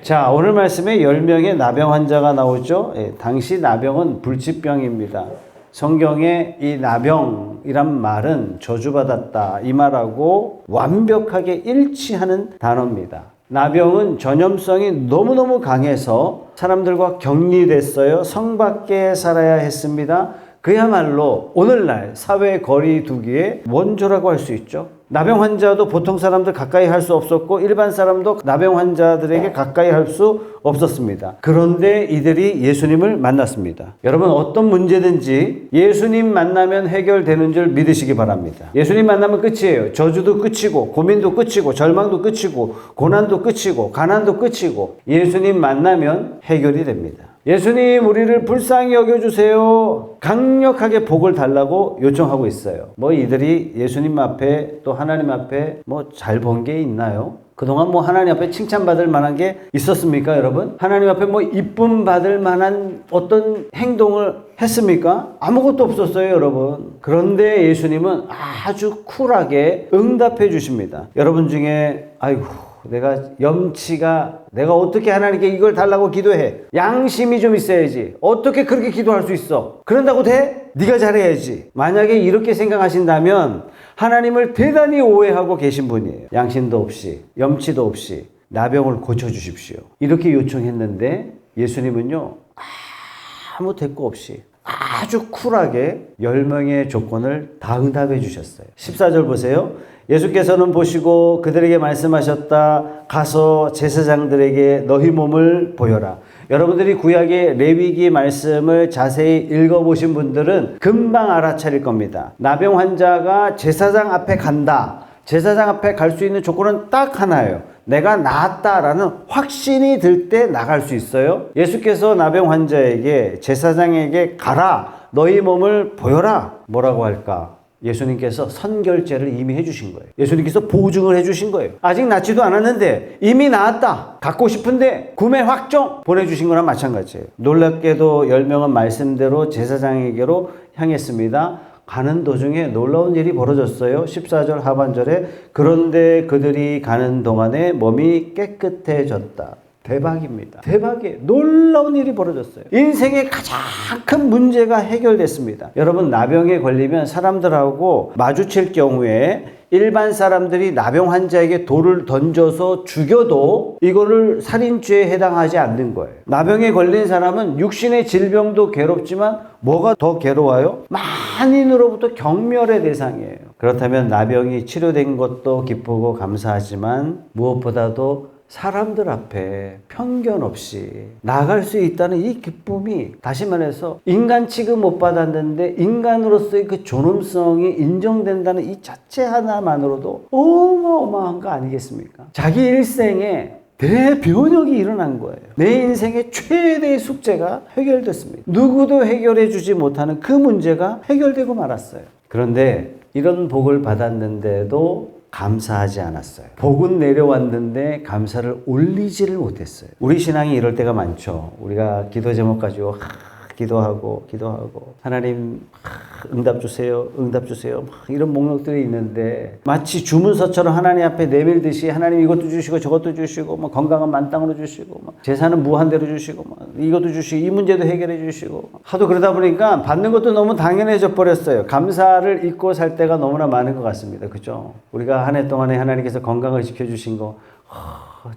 자, 오늘 말씀에 10명의 나병 환자가 나오죠. 당시 나병은 불치병입니다. 성경에 이 나병이란 말은 저주받았다 이 말하고 완벽하게 일치하는 단어입니다. 나병은 전염성이 너무너무 강해서 사람들과 격리됐어요. 성 밖에 살아야 했습니다. 그야말로 오늘날 사회 거리 두기의 원조라고 할 수 있죠. 나병 환자도 보통 사람들 가까이 할 수 없었고 일반 사람도 나병 환자들에게 가까이 할 수 없었습니다. 그런데 이들이 예수님을 만났습니다. 여러분, 어떤 문제든지 예수님 만나면 해결되는 줄 믿으시기 바랍니다. 예수님 만나면 끝이에요. 저주도 끝이고 고민도 끝이고 절망도 끝이고 고난도 끝이고 가난도 끝이고 예수님 만나면 해결이 됩니다. 예수님, 우리를 불쌍히 여겨주세요. 강력하게 복을 달라고 요청하고 있어요. 이들이 예수님 앞에 또 하나님 앞에 잘 본 게 있나요? 그동안 하나님 앞에 칭찬받을 만한 게 있었습니까, 여러분? 하나님 앞에 이쁨 받을 만한 어떤 행동을 했습니까? 아무것도 없었어요, 여러분. 그런데 예수님은 아주 쿨하게 응답해 주십니다. 여러분 중에 내가 내가 어떻게 하나님께 이걸 달라고 기도해? 양심이 좀 있어야지. 어떻게 그렇게 기도할 수 있어? 그런다고 돼? 네가 잘해야지. 만약에 이렇게 생각하신다면 하나님을 대단히 오해하고 계신 분이에요. 양심도 없이, 염치도 없이 나병을 고쳐주십시오. 이렇게 요청했는데 예수님은요, 아무 대꾸 없이 아주 쿨하게 10명의 조건을 다 응답해 주셨어요. 14절 보세요. 예수께서는 보시고 그들에게 말씀하셨다. 가서 제사장들에게 너희 몸을 보여라. 여러분들이 구약의 레위기 말씀을 자세히 읽어보신 분들은 금방 알아차릴 겁니다. 나병 환자가 제사장 앞에 간다. 제사장 앞에 갈 수 있는 조건은 딱 하나예요. 내가 나았다라는 확신이 들 때 나갈 수 있어요. 예수께서 나병 환자에게 제사장에게 가라. 너희 몸을 보여라. 뭐라고 할까? 예수님께서 선결제를 이미 해주신 거예요. 예수님께서 보증을 해주신 거예요. 아직 낫지도 않았는데 이미 나았다. 갖고 싶은데 구매 확정 보내주신 거랑 마찬가지예요. 놀랍게도 10명은 말씀대로 제사장에게로 향했습니다. 가는 도중에 놀라운 일이 벌어졌어요. 14절 하반절에 그런데 그들이 가는 동안에 몸이 깨끗해졌다. 대박입니다. 대박이에요. 놀라운 일이 벌어졌어요. 인생의 가장 큰 문제가 해결됐습니다. 여러분, 나병에 걸리면 사람들하고 마주칠 경우에 일반 사람들이 나병 환자에게 돌을 던져서 죽여도 이거를 살인죄에 해당하지 않는 거예요. 나병에 걸린 사람은 육신의 질병도 괴롭지만 뭐가 더 괴로워요? 만인으로부터 경멸의 대상이에요. 그렇다면 나병이 치료된 것도 기쁘고 감사하지만 무엇보다도 사람들 앞에 편견 없이 나갈 수 있다는 이 기쁨이, 다시 말해서 인간 취급 못 받았는데 인간으로서의 그 존엄성이 인정된다는 이 자체 하나만으로도 어마어마한 거 아니겠습니까? 자기 일생에 대변혁이 일어난 거예요. 내 인생의 최대의 숙제가 해결됐습니다. 누구도 해결해 주지 못하는 그 문제가 해결되고 말았어요. 그런데 이런 복을 받았는데도 감사하지 않았어요. 복은 내려왔는데 감사를 올리지를 못했어요. 우리 신앙이 이럴 때가 많죠. 우리가 기도 제목 가지고 기도하고 하나님 응답 주세요. 이런 목록들이 있는데 마치 주문서처럼 하나님 앞에 내밀듯이 하나님 이것도 주시고 저것도 주시고 건강은 만땅으로 주시고 재산은 무한대로 주시고 이것도 주시고 이 문제도 해결해 주시고 하도 그러다 보니까 받는 것도 너무 당연해져 버렸어요. 감사를 잊고 살 때가 너무나 많은 것 같습니다. 그죠? 우리가 한 해 동안에 하나님께서 건강을 지켜주신 거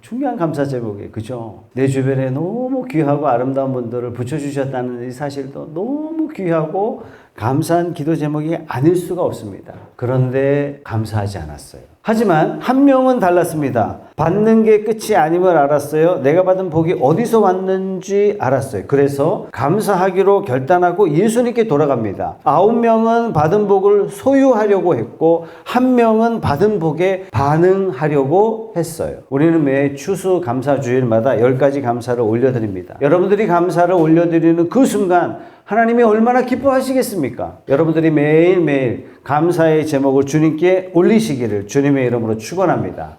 중요한 감사 제목이에요. 그죠? 내 주변에 너무 귀하고 아름다운 분들을 붙여주셨다는 이 사실도 너무 귀하고 감사한 기도 제목이 아닐 수가 없습니다. 그런데 감사하지 않았어요. 하지만 한 명은 달랐습니다. 받는 게 끝이 아님을 알았어요. 내가 받은 복이 어디서 왔는지 알았어요. 그래서 감사하기로 결단하고 예수님께 돌아갑니다. 9명은 받은 복을 소유하려고 했고 1명은 받은 복에 반응하려고 했어요. 우리는 매 추수감사주일마다 10가지 감사를 올려드립니다. 여러분들이 감사를 올려드리는 그 순간 하나님이 얼마나 기뻐하시겠습니까? 여러분들이 매일매일 감사의 제목을 주님께 올리시기를 주님의 이름으로 축원합니다.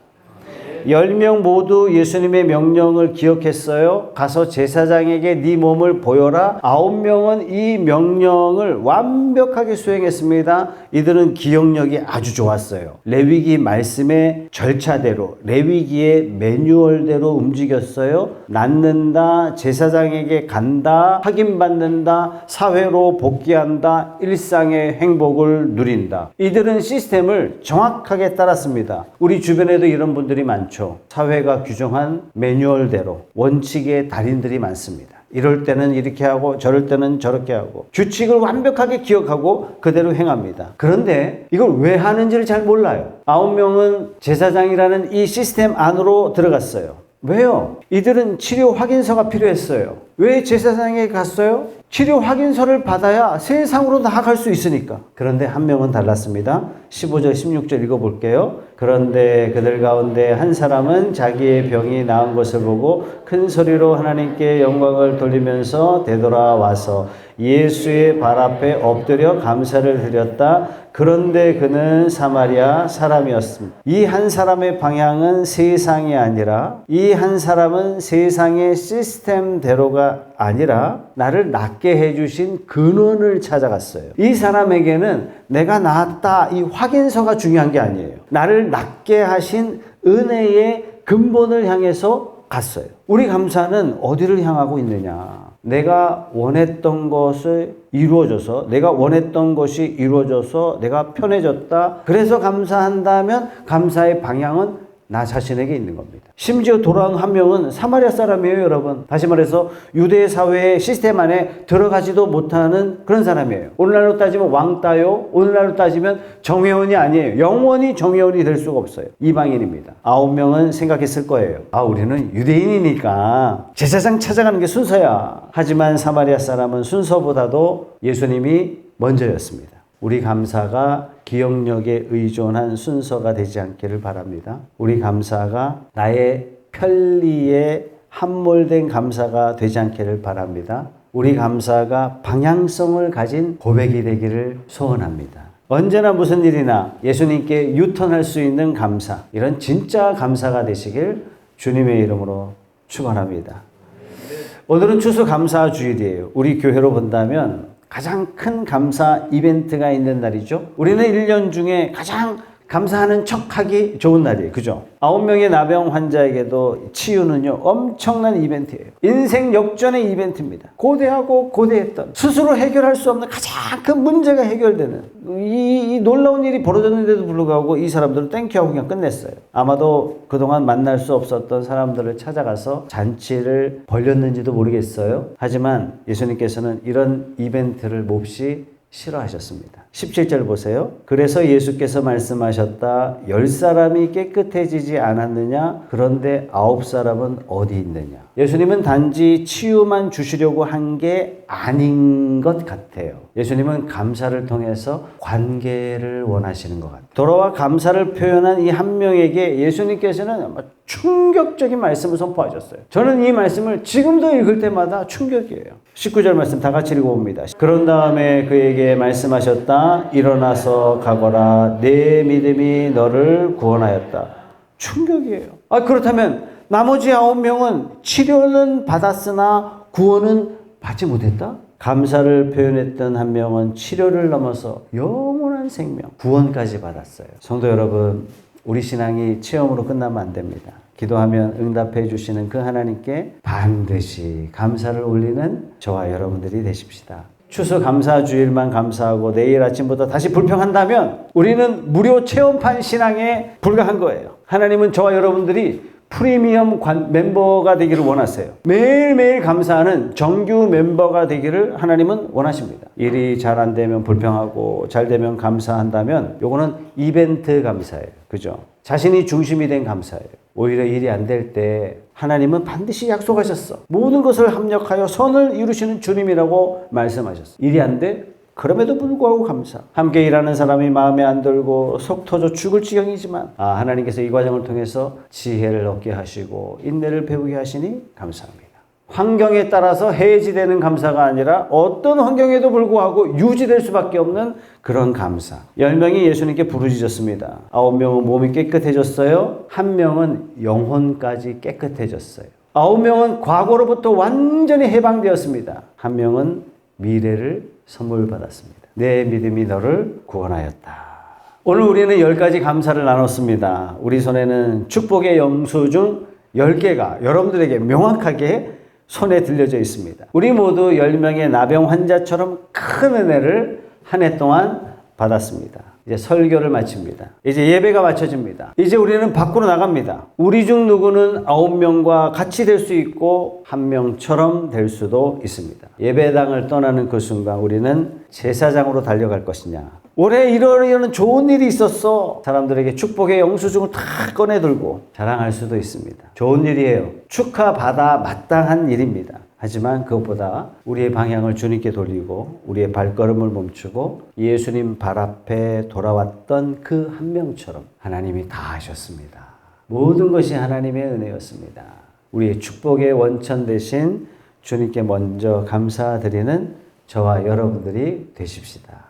10명 모두 예수님의 명령을 기억했어요. 가서 제사장에게 네 몸을 보여라. 9명은 이 명령을 완벽하게 수행했습니다. 이들은 기억력이 아주 좋았어요. 레위기 말씀의 절차대로, 레위기의 매뉴얼대로 움직였어요. 낫는다, 제사장에게 간다, 확인받는다, 사회로 복귀한다, 일상의 행복을 누린다. 이들은 시스템을 정확하게 따랐습니다. 우리 주변에도 이런 분들이 많죠. 사회가 규정한 매뉴얼대로 원칙의 달인들이 많습니다. 이럴 때는 이렇게 하고 저럴 때는 저렇게 하고 규칙을 완벽하게 기억하고 그대로 행합니다. 그런데 이걸 왜 하는지를 잘 몰라요. 9명은 제사장이라는 이 시스템 안으로 들어갔어요. 왜요? 이들은 치료 확인서가 필요했어요. 왜 제사장에게 갔어요? 치료 확인서를 받아야 세상으로 나아갈 수 있으니까. 그런데 한 명은 달랐습니다. 15절 16절 읽어볼게요. 그런데 그들 가운데 한 사람은 자기의 병이 나은 것을 보고 큰 소리로 하나님께 영광을 돌리면서 되돌아와서 예수의 발 앞에 엎드려 감사를 드렸다. 그런데 그는 사마리아 사람이었습니다. 이 한 사람의 방향은 세상이 아니라, 이 한 사람은 세상의 시스템대로가 아니라 나를 낫게 해주신 근원을 찾아갔어요. 이 사람에게는 내가 나았다 이 확인서가 중요한 게 아니에요. 나를 낫게 하신 은혜의 근본을 향해서 갔어요. 우리 감사는 어디를 향하고 있느냐? 내가 원했던 것을 이루어져서, 내가 원했던 것이 이루어져서 내가 편해졌다. 그래서 감사한다면 감사의 방향은 나 자신에게 있는 겁니다. 심지어 돌아온 한 명은 사마리아 사람이에요, 여러분. 다시 말해서 유대 사회의 시스템 안에 들어가지도 못하는 그런 사람이에요. 오늘날로 따지면 왕따요. 오늘날로 따지면 정회원이 아니에요. 영원히 정회원이 될 수가 없어요. 이방인입니다. 9명은 생각했을 거예요. 우리는 유대인이니까 제사장 찾아가는 게 순서야. 하지만 사마리아 사람은 순서보다도 예수님이 먼저였습니다. 우리 감사가 기억력에 의존한 순서가 되지 않기를 바랍니다. 우리 감사가 나의 편리에 함몰된 감사가 되지 않기를 바랍니다. 우리 감사가 방향성을 가진 고백이 되기를 소원합니다. 언제나 무슨 일이나 예수님께 유턴할 수 있는 감사, 이런 진짜 감사가 되시길 주님의 이름으로 축원합니다. 오늘은 추수감사 주일이에요. 우리 교회로 본다면 가장 큰 감사 이벤트가 있는 날이죠. 우리는 1년 중에 가장 감사하는 척하기 좋은 날이에요. 그죠? 9명의 나병 환자에게도 치유는요, 엄청난 이벤트예요. 인생 역전의 이벤트입니다. 고대하고 고대했던, 스스로 해결할 수 없는 가장 큰 문제가 해결되는 이 놀라운 일이 벌어졌는데도 불구하고 이 사람들은 땡큐하고 그냥 끝냈어요. 아마도 그동안 만날 수 없었던 사람들을 찾아가서 잔치를 벌였는지도 모르겠어요. 하지만 예수님께서는 이런 이벤트를 몹시 싫어하셨습니다. 17절 보세요. 그래서 예수께서 말씀하셨다. 10사람이 깨끗해지지 않았느냐? 그런데 9사람은 어디 있느냐? 예수님은 단지 치유만 주시려고 한 게 아닌 것 같아요. 예수님은 감사를 통해서 관계를 원하시는 것 같아요. 돌아와 감사를 표현한 이 한 명에게 예수님께서는 충격적인 말씀을 선포하셨어요. 저는 이 말씀을 지금도 읽을 때마다 충격이에요. 19절 말씀 다 같이 읽어봅니다. 그런 다음에 그에게 말씀하셨다. 일어나서 가거라. 내 믿음이 너를 구원하였다. 충격이에요. 그렇다면 나머지 9명은 치료는 받았으나 구원은 받지 못했다? 감사를 표현했던 한 명은 치료를 넘어서 영원한 생명, 구원까지 받았어요. 성도 여러분, 우리 신앙이 체험으로 끝나면 안 됩니다. 기도하면 응답해 주시는 그 하나님께 반드시 감사를 올리는 저와 여러분들이 되십시다. 추수감사주일만 감사하고 내일 아침부터 다시 불평한다면 우리는 무료 체험판 신앙에 불과한 거예요. 하나님은 저와 여러분들이 프리미엄 멤버가 되기를 원하세요. 매일매일 감사하는 정규 멤버가 되기를 하나님은 원하십니다. 일이 잘 안 되면 불평하고 잘 되면 감사한다면 요거는 이벤트 감사예요. 그죠? 자신이 중심이 된 감사예요. 오히려 일이 안 될 때 하나님은 반드시 약속하셨어. 모든 것을 합력하여 선을 이루시는 주님이라고 말씀하셨어. 일이 안 돼? 그럼에도 불구하고 감사. 함께 일하는 사람이 마음에 안 들고 속 터져 죽을 지경이지만 하나님께서 이 과정을 통해서 지혜를 얻게 하시고 인내를 배우게 하시니 감사합니다. 환경에 따라서 해지되는 감사가 아니라 어떤 환경에도 불구하고 유지될 수밖에 없는 그런 감사. 10명이 예수님께 부르짖었습니다. 9명은 몸이 깨끗해졌어요. 1명은 영혼까지 깨끗해졌어요. 9명은 과거로부터 완전히 해방되었습니다. 1명은 미래를 선물 받았습니다. 내 믿음이 너를 구원하였다. 오늘 우리는 10가지 감사를 나눴습니다. 우리 손에는 축복의 영수 중 10개가 여러분들에게 명확하게 손에 들려져 있습니다. 우리 모두 10명의 나병 환자처럼 큰 은혜를 한 해 동안 받았습니다. 이제 설교를 마칩니다. 이제 예배가 마쳐집니다. 이제 우리는 밖으로 나갑니다. 우리 중 누구는 9명과 같이 될 수 있고 1명처럼 될 수도 있습니다. 예배당을 떠나는 그 순간 우리는 제사장으로 달려갈 것이냐, 올해 이런 좋은 일이 있었어, 사람들에게 축복의 영수증을 다 꺼내 들고 자랑할 수도 있습니다. 좋은 일이에요. 축하받아 마땅한 일입니다. 하지만 그것보다 우리의 방향을 주님께 돌리고 우리의 발걸음을 멈추고 예수님 발 앞에 돌아왔던 그 1명처럼 하나님이 다 하셨습니다. 모든 것이 하나님의 은혜였습니다. 우리의 축복의 원천 되신 주님께 먼저 감사드리는 저와 여러분들이 되십시다.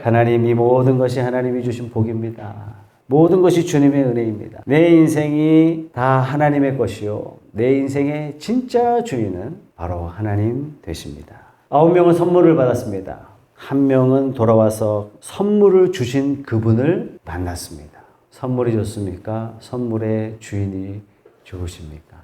하나님, 이 모든 것이 하나님이 주신 복입니다. 모든 것이 주님의 은혜입니다. 내 인생이 다 하나님의 것이요, 내 인생의 진짜 주인은 바로 하나님 되십니다. 9명은 선물을 받았습니다. 1명은 돌아와서 선물을 주신 그분을 만났습니다. 선물이 좋습니까? 선물의 주인이 좋으십니까?